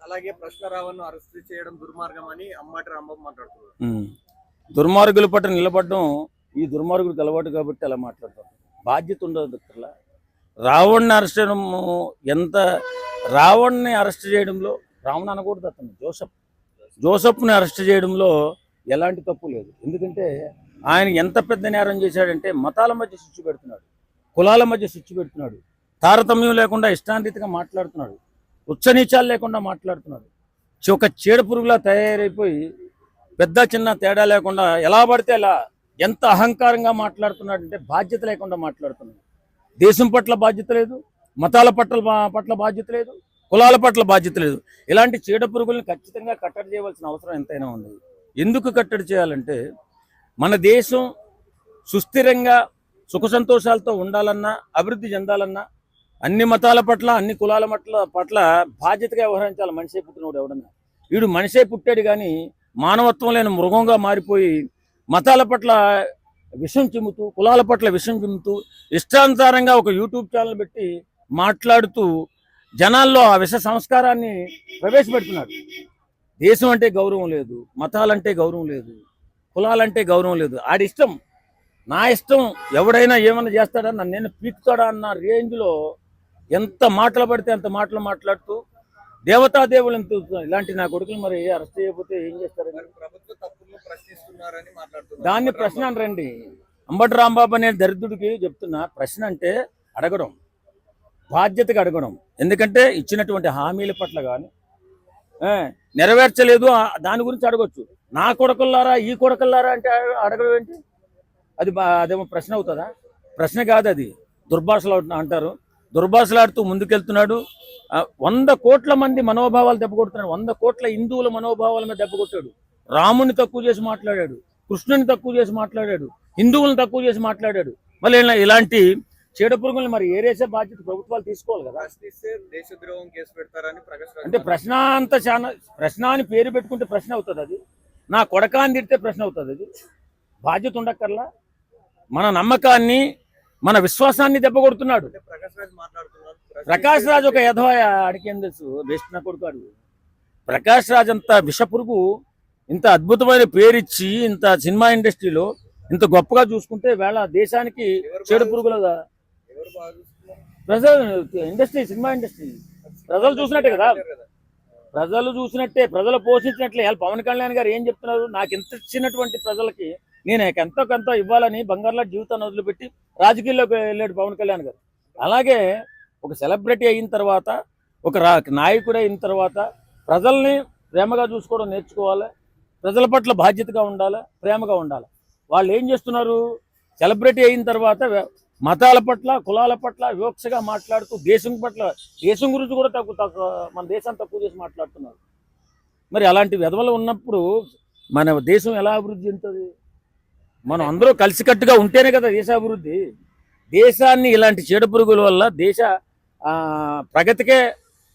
అలాగే ప్రశ్నరావును అరెస్ట్ చేయడం దుర్మార్గం అని అంబటి రాంబాబు మాట్లాడుతున్నారు. దుర్మార్గుల పట్ల నిలబడడం ఈ దుర్మార్గులకు అలవాటు కాబట్టి అలా మాట్లాడతారు. బాధ్యత ఉండదు అట్లా. రావణ్ణి అరెస్ట్ చేయడం ఎంత రావణ్ణి అరెస్ట్ చేయడంలో రావణ్ అనకూడదు, అతను జోసెఫ్ని అరెస్ట్ చేయడంలో ఎలాంటి తప్పు లేదు. ఎందుకంటే ఆయన ఎంత పెద్ద నేరం చేశాడంటే మతాల మధ్య శిక్ష పెడుతున్నాడు, కులాల మధ్య శిక్ష పెడుతున్నాడు, తారతమ్యం లేకుండా ఇష్టాంరీతిగా మాట్లాడుతున్నాడు, ఉచ్చనీచాలు లేకుండా మాట్లాడుతున్నాడు. ఒక చీడ పురుగులా తయారైపోయి పెద్ద చిన్న తేడా లేకుండా ఎలా పడితే అలా ఎంత అహంకారంగా మాట్లాడుతున్నాడంటే బాధ్యత లేకుండా మాట్లాడుతున్నాడు. దేశం పట్ల బాధ్యత లేదు, మతాల పట్ల బాధ్యత లేదు, కులాల పట్ల బాధ్యత లేదు. ఇలాంటి చీడ పురుగుల్ని ఖచ్చితంగా కట్టడి చేయవలసిన అవసరం ఎంతైనా ఉంది. ఎందుకు కట్టడి చేయాలంటే మన దేశం సుస్థిరంగా సుఖ సంతోషాలతో ఉండాలన్నా, అభివృద్ధి చెందాలన్నా అన్ని మతాల పట్ల అన్ని కులాల పట్ల బాధ్యతగా వ్యవహరించాలి. మనిషే పుట్టినోడు ఎవడన్నా. వీడు మనిషే పుట్టాడు కానీ మానవత్వం లేని మృగంగా మారిపోయి మతాల పట్ల విషం చిమ్ముతూ, కులాల పట్ల విషం చిమ్ముతూ ఇష్టానుసారంగా ఒక యూట్యూబ్ ఛానల్ పెట్టి మాట్లాడుతూ జనాల్లో ఆ విష సంస్కారాన్ని ప్రవేశపెడుతున్నాడు. దేశం అంటే గౌరవం లేదు, మతాలంటే గౌరవం లేదు, కులాలంటే గౌరవం లేదు. ఆడి ఇష్టం, నా ఇష్టం, ఎవడైనా ఏమన్నా చేస్తాడా, నన్ను నేను పీకుతాడా అన్న రేంజ్లో ఎంత మాటలు పడితే అంత మాటలు మాట్లాడుతూ దేవతాదేవులను ఇలాంటి నా కొడుకులు మరి అరెస్ట్ చేయకపోతే ఏం చేస్తారు? దాన్ని ప్రశ్న అనరండి. అంబటి రాంబాబు అనే దరిద్రుడికి చెప్తున్నా, ప్రశ్న అంటే అడగడం, బాధ్యతగా అడగడం. ఎందుకంటే ఇచ్చినటువంటి హామీల పట్ల కానీ నెరవేర్చలేదు దాని గురించి అడగొచ్చు. నా కొడకల్లారా ఈ కొడకల్లారా అంటే అడగడం ఏంటి? అదేమో ప్రశ్న అవుతుందా? ప్రశ్న కాదు అది. దుర్భాషలు అంటారు. దుర్భాషలాడుతూ ముందుకెళ్తున్నాడు. 100 కోట్ల మంది మనోభావాలు దెబ్బకొడుతున్నాడు. 100 కోట్ల హిందువుల మనోభావాల మీద దెబ్బకొట్టాడు. రాముని తక్కువ చేసి మాట్లాడాడు, కృష్ణుని తక్కువ చేసి మాట్లాడాడు, హిందువులను తక్కువ చేసి మాట్లాడాడు. మళ్ళీ ఇలాంటి చీడపురుగుల్ని మరి ఏరేసే బాధ్యత ప్రభుత్వాలు తీసుకోవాలి కదా. దేశద్రోహం కేసు పెడతారని అంటే ప్రశ్న అని పేరు పెట్టుకుంటే ప్రశ్న అవుతుంది అది. నా కొడకాన్ని తిడితే ప్రశ్న అవుతుంది అది. బాధ్యత ఉండక్కర్లా. మన నమ్మకాన్ని, మన విశ్వాసాన్ని దెబ్బకొడుతున్నాడు. ప్రకాష్ రాజ్ ఒక యధవాయ, అడిగేం తెలుసు, బెస్ట్ నా కొడుకు అడుగు. ప్రకాష్ రాజ్ అంత విషపురుగు ఇంత అద్భుతమైన పేరిచ్చి ఇంత సినిమా ఇండస్ట్రీలో ఇంత గొప్పగా చూసుకుంటే వేళ దేశానికి చెడు పురుగులుగా ప్రజలు ఇండస్ట్రీ, సినిమా ఇండస్ట్రీ ప్రజలు చూసినట్టే కదా. ప్రజలు చూసినట్టే, ప్రజలు పోషించినట్లే. పవన్ కళ్యాణ్ గారు ఏం చెప్తున్నారు? నాకు ఎంత ఇచ్చినటువంటి ప్రజలకి నేను ఎంతో కొంత ఇవ్వాలని బంగారులా జీవితాన్ని వదిలిపెట్టి రాజకీయాల్లోకి వెళ్ళాడు పవన్ కళ్యాణ్ గారు. అలాగే ఒక సెలబ్రిటీ అయిన తర్వాత, ఒక నాయకుడు అయిన తర్వాత ప్రజల్ని ప్రేమగా చూసుకోవడం నేర్చుకోవాలి. ప్రజల పట్ల బాధ్యతగా ఉండాలి, ప్రేమగా ఉండాలి. వాళ్ళు ఏం చేస్తున్నారు? సెలబ్రిటీ అయిన తర్వాత మతాల పట్ల, కులాల పట్ల వివక్షగా మాట్లాడుతూ దేశం గురించి కూడా మన దేశాన్ని తక్కువ చేసి మాట్లాడుతున్నారు. మరి అలాంటి విధవలు ఉన్నప్పుడు మన దేశం ఎలా అభివృద్ధి చెందుతుంది? మనం అందరూ కలిసికట్టుగా ఉంటేనే కదా దేశాభివృద్ధి. దేశాన్ని ఇలాంటి చీడపురుగుల వల్ల దేశ ప్రగతికే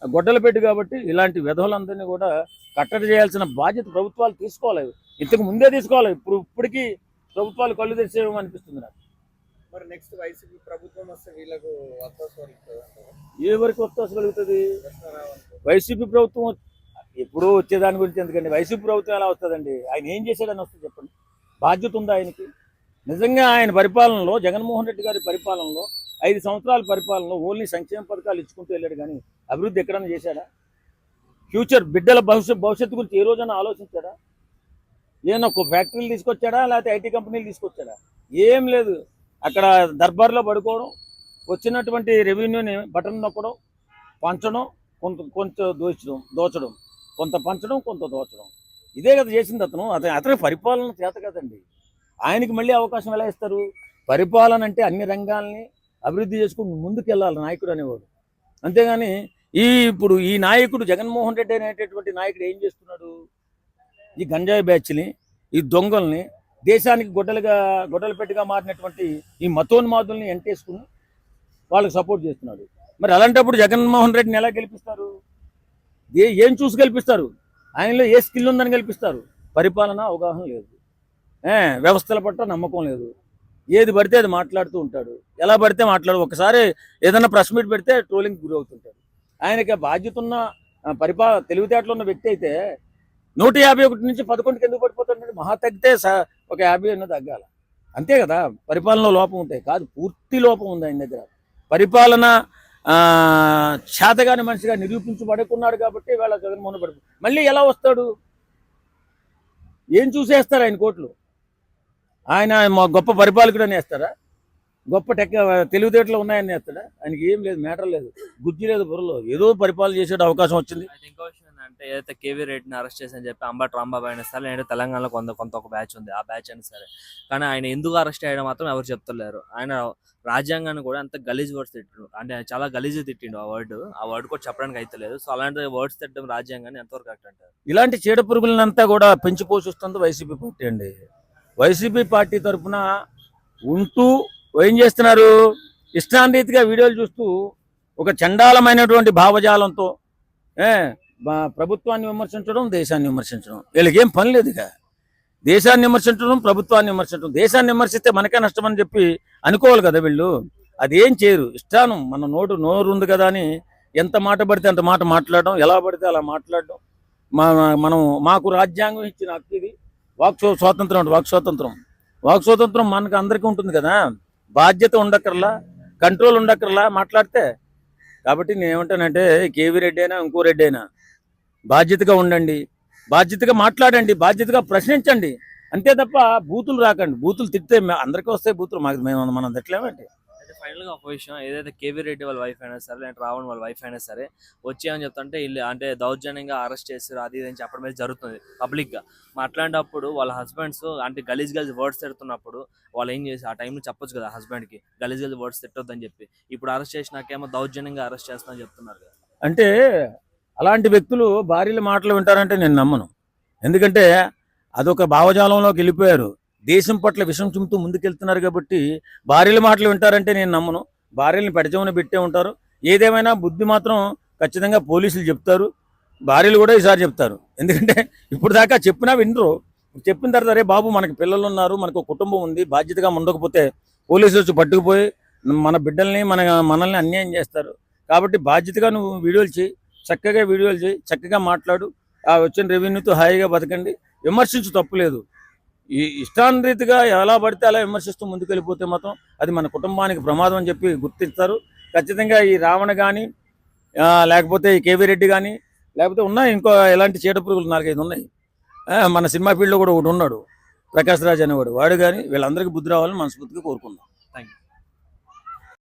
గొడ్డలు పెట్టి. కాబట్టి ఇలాంటి విధవలందరినీ కూడా కట్టడి చేయాల్సిన బాధ్యత ప్రభుత్వాలు తీసుకోవాలి. ఇంతకు ముందే తీసుకోవాలి. ఇప్పటికీ ప్రభుత్వాలు కళ్ళు తెరిచేయమనిపిస్తుంది నాకు. మరి నెక్స్ట్ వైసీపీ ప్రభుత్వం వస్తే వీళ్ళకు ఏ వరకు ఒత్తాసు కలుగుతుంది? వైసీపీ ప్రభుత్వం ఎప్పుడూ వచ్చేదాని గురించి ఎందుకండి? వైసీపీ ప్రభుత్వం ఎలా వస్తుందండి? ఆయన ఏం చేశాడని వస్తుంది చెప్పండి? బాధ్యత ఉందా ఆయనకి? నిజంగా ఆయన పరిపాలనలో, జగన్మోహన్ రెడ్డి గారి పరిపాలనలో 5 సంవత్సరాల పరిపాలనలో ఓన్లీ సంక్షేమ పథకాలు ఇచ్చుకుంటూ వెళ్ళాడు కానీ అభివృద్ధి ఎక్కడన్నా చేశాడా? ఫ్యూచర్ బిడ్డల భవిష్యత్తు గురించి ఏ రోజైనా ఆలోచించాడా? ఏమన్నా ఒక ఫ్యాక్టరీలు తీసుకొచ్చాడా, లేకపోతే ఐటీ కంపెనీలు తీసుకొచ్చాడా? ఏం లేదు. అక్కడ దర్బార్లో పడుకోవడం, వచ్చినటువంటి రెవెన్యూని బటన్ నొక్కడం, పంచడం, కొంత దోచడం, కొంత పంచడం, కొంత దోచడం. ఇదే కదా చేసింది అతను. అతని పరిపాలన చేత కదండి. ఆయనకి మళ్ళీ అవకాశం ఎలా ఇస్తారు? పరిపాలన అంటే అన్ని రంగాల్ని అభివృద్ధి చేసుకుని ముందుకెళ్ళాలి నాయకుడు అనేవాడు. అంతేగాని ఇప్పుడు ఈ నాయకుడు జగన్మోహన్ రెడ్డి అనేటటువంటి నాయకుడు ఏం చేస్తున్నాడు? ఈ గంజాయి బ్యాచ్ని, ఈ దొంగల్ని, దేశానికి గొడ్డలు పెట్టిగా మారినటువంటి ఈ మతోన్మాదుల్ని ఎంటేసుకుని వాళ్ళకి సపోర్ట్ చేస్తున్నాడు. మరి అలాంటప్పుడు జగన్మోహన్ రెడ్డిని ఎలా గెలిపిస్తారు? ఏం చూసి గెలిపిస్తారు? ఆయనలో ఏ స్కిల్ ఉందని గెలిపిస్తారు? పరిపాలన అవగాహన లేదు, వ్యవస్థల పట్ల నమ్మకం లేదు. ఏది పడితే అది మాట్లాడుతూ ఉంటాడు, ఎలా పడితే ఒకసారి ఏదైనా ప్రెస్ మీట్ పెడితే ట్రోలింగ్ గురి అవుతుంటాడు. ఆయనకి బాధ్యత ఉన్న తెలివితేటలు ఉన్న వ్యక్తి అయితే 151 నుంచి 11కి ఎందుకు పడిపోతుందండి? మహా తగ్గితే ఒక 50 ఎన్నో తగ్గాల, అంతే కదా. పరిపాలనలో లోపం ఉంటాయి కాదు, పూర్తి లోపం ఉంది ఆయన దగ్గర. పరిపాలన చేతగాని మనిషిగా నిరూపించబడుకున్నాడు కాబట్టి వాళ్ళ జగన్మోహన్ పడి మళ్ళీ ఎలా వస్తాడు? ఏం చూసేస్తారు ఆయన కోట్లు? ఆయన గొప్ప పరిపాలకుడు అని వేస్తారా? గొప్ప తెలివితేటలు ఉన్నాయని వేస్తాడా? ఆయనకి ఏం లేదు, మ్యాటర్ లేదు, గుజ్జి లేదు బుర్రలో. ఏదో పరిపాలన చేసే అవకాశం వచ్చింది. అయితే ఇంకో విషయం ఏంటంటే, ఏదైతే కేవీ రెడ్డిని అరెస్ట్ చేసని చెప్పి అంబటి రాంబాబు అయినా సరే, లేదంటే తెలంగాణలో కొంత ఒక బ్యాచ్ ఉంది, ఆ బ్యాచ్ అయినా సరే, కానీ ఆయన ఎందుకు అరెస్ట్ చేయడం మాత్రం ఎవరు చెప్తలేరు. ఆయన రాజ్యాంగాన్ని కూడా అంత గలీజ్ వర్డ్స్ తిట్టిండు, అంటే ఆయన చాలా గలీజ్ తిట్టిండు. ఆ వర్డ్ కూడా చెప్పడానికి అయితే లేదు. సో అలాంటి వర్డ్స్ తిట్టడం రాజ్యాంగాన్ని ఎంతవరకు కరెక్ట్ అంటారు? ఇలాంటి చీడ పురుగులనంతా కూడా పెంచి పోషిస్తుంది వైసీపీ పార్టీ అండి. వైసీపీ పార్టీ తరఫున ఉంటూ ఏం చేస్తున్నారు? ఇష్టాన్రీతిగా వీడియోలు చూస్తూ ఒక చండాలమైనటువంటి భావజాలంతో ప్రభుత్వాన్ని విమర్శించడం, దేశాన్ని విమర్శించడం. వీళ్ళకి ఏం పని లేదు ఇక. దేశాన్ని విమర్శించడం, ప్రభుత్వాన్ని విమర్శించడం. దేశాన్ని విమర్శిస్తే మనకే నష్టం అని చెప్పి అనుకోవాలి కదా వీళ్ళు. అదేం చేయరు. ఇష్టానం, మన నోరు ఉంది కదా అని ఎంత మాట పడితే అంత మాట మాట్లాడడం, ఎలా పడితే అలా మాట్లాడడం. మాకు రాజ్యాంగం ఇచ్చిన హక్కు ఇది. వాక్ స్వాతంత్రం మనకు అందరికీ ఉంటుంది కదా. బాధ్యత ఉండక్కర్లా, కంట్రోల్ ఉండక్కర్లా మాట్లాడితే. కాబట్టి నేను ఏమంటానంటే, కేవీ రెడ్డి అయినా ఇంకో రెడ్డి అయినా బాధ్యతగా ఉండండి, బాధ్యతగా మాట్లాడండి, బాధ్యతగా ప్రశ్నించండి, అంతే తప్ప బూతులు రాకండి. బూతులు తిడితే అందరికీ వస్తాయి బూతులు, మనం తిట్టలేమండి. అయితే ఫైనల్ గా ఒక విషయం, ఏదైతే కేవీ రెడ్డి వాళ్ళ వైఫ్ అయినా సరే, లేదంటే రావణ్ వాళ్ళ వైఫ్ అయినా సరే వచ్చేయని చెప్తుంటే ఇల్లు అంటే దౌర్జన్యంగా అరెస్ట్ చేస్తారు అది ఇది అని చెప్పడం అనేది జరుగుతుంది పబ్లిక్ గా. అట్లాంటప్పుడు వాళ్ళ హస్బెండ్స్ అంటే గలీజ్ వర్డ్స్ తిడుతున్నప్పుడు వాళ్ళు ఏం చేసి ఆ టైంలో చెప్పొచ్చు కదా హస్బెండ్ కి, గలీజ్ వర్డ్స్ తిట్టొద్దని చెప్పి. ఇప్పుడు అరెస్ట్ చేసినాకేమో దౌర్జన్యంగా అరెస్ట్ చేస్తామని చెప్తున్నారు కదా. అంటే అలాంటి వ్యక్తులు భార్యల మాటలు వింటారంటే నేను నమ్మను. ఎందుకంటే అదొక భావజాలంలోకి వెళ్ళిపోయారు. దేశం పట్ల విషం చుమ్ముతూ ముందుకెళ్తున్నారు కాబట్టి భార్యల మాటలు వింటారంటే నేను నమ్మను. భార్యలను పెడచమని పెట్టే ఉంటారు. ఏదేమైనా బుద్ధి మాత్రం ఖచ్చితంగా పోలీసులు చెప్తారు, భార్యలు కూడా ఈసారి చెప్తారు. ఎందుకంటే ఇప్పుడు దాకా చెప్పినా వినరు. చెప్పిన తర్వాత అరే బాబు మనకి పిల్లలు ఉన్నారు, మనకు కుటుంబం ఉంది, బాధ్యతగా ఉండకపోతే పోలీసులు వచ్చి పట్టుకుపోయి మన బిడ్డల్ని మనల్ని అన్యాయం చేస్తారు. కాబట్టి బాధ్యతగా నువ్వు వీడియోలు చేయి, చక్కగా వీడియోలు చేయి, చక్కగా మాట్లాడు, ఆ వచ్చిన రెవెన్యూతో హాయిగా బతకండి, విమర్శించు, తప్పులేదు. ఈ ఇష్టాన్రీతిగా ఎలా పడితే అలా విమర్శిస్తూ ముందుకెళ్ళిపోతే మాత్రం అది మన కుటుంబానికి ప్రమాదం అని చెప్పి గుర్తిస్తారు. ఖచ్చితంగా ఈ రావణ కానీ లేకపోతే ఈ కేవీ రెడ్డి కానీ లేకపోతే ఉన్నాయి ఇంకో ఎలాంటి చీడ పురుగులు 4-5 ఉన్నాయి. మన సినిమా ఫీల్డ్లో కూడా ఒకటి ఉన్నాడు, ప్రకాష్ రాజ్ అనేవాడు, వాడు కానీ వీళ్ళందరికీ బుద్ధి రావాలని మనస్ఫూర్తిగా కోరుకున్నాం. Thank you.